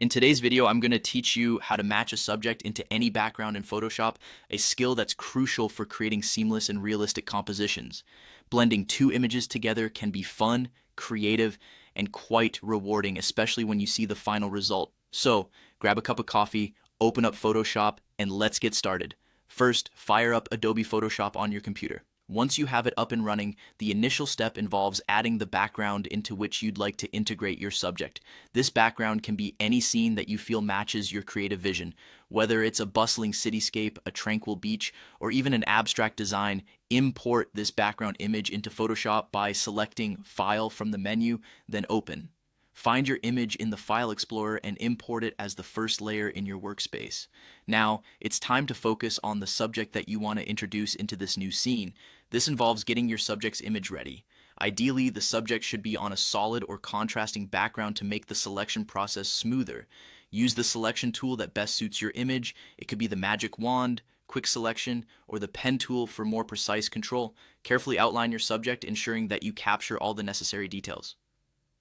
In today's video, I'm going to teach you how to match a subject into any background in Photoshop, a skill that's crucial for creating seamless and realistic compositions. Blending two images together can be fun, creative, and quite rewarding, especially when you see the final result. So, grab a cup of coffee, open up Photoshop, and let's get started. First, fire up Adobe Photoshop on your computer. Once you have it up and running, the initial step involves adding the background into which you'd like to integrate your subject. This background can be any scene that you feel matches your creative vision. Whether it's a bustling cityscape, a tranquil beach, or even an abstract design, import this background image into Photoshop by selecting File from the menu, then Open. Find your image in the File Explorer and import it as the first layer in your workspace. Now, it's time to focus on the subject that you want to introduce into this new scene. This involves getting your subject's image ready. Ideally, the subject should be on a solid or contrasting background to make the selection process smoother. Use the selection tool that best suits your image. It could be the magic wand, quick selection, or the pen tool for more precise control. Carefully outline your subject, ensuring that you capture all the necessary details.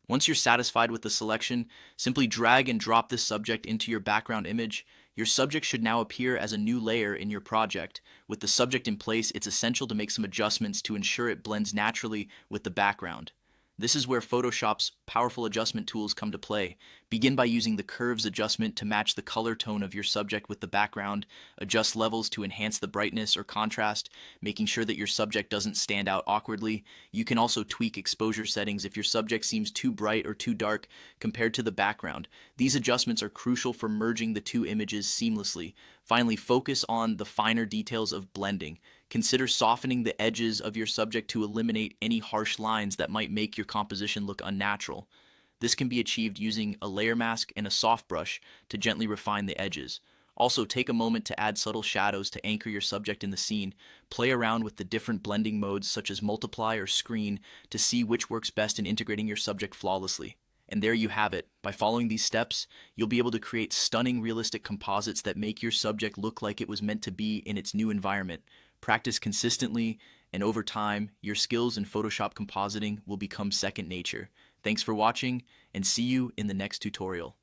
Once you're satisfied with the selection, simply drag and drop this subject into your background image. Your subject should now appear as a new layer in your project. With the subject in place, it's essential to make some adjustments to ensure it blends naturally with the background. This is where Photoshop's powerful adjustment tools come to play. Begin by using the curves adjustment to match the color tone of your subject with the background. Adjust levels to enhance the brightness or contrast, making sure that your subject doesn't stand out awkwardly. You can also tweak exposure settings if your subject seems too bright or too dark compared to the background. These adjustments are crucial for merging the two images seamlessly. Finally, focus on the finer details of blending. Consider softening the edges of your subject to eliminate any harsh lines that might make your composition look unnatural. This can be achieved using a layer mask and a soft brush to gently refine the edges. Also, take a moment to add subtle shadows to anchor your subject in the scene. Play around with the different blending modes such as multiply or screen to see which works best in integrating your subject flawlessly. And there you have it. By following these steps, you'll be able to create stunning realistic composites that make your subject look like it was meant to be in its new environment. Practice consistently, and over time, your skills in Photoshop compositing will become second nature. Thanks for watching, and see you in the next tutorial.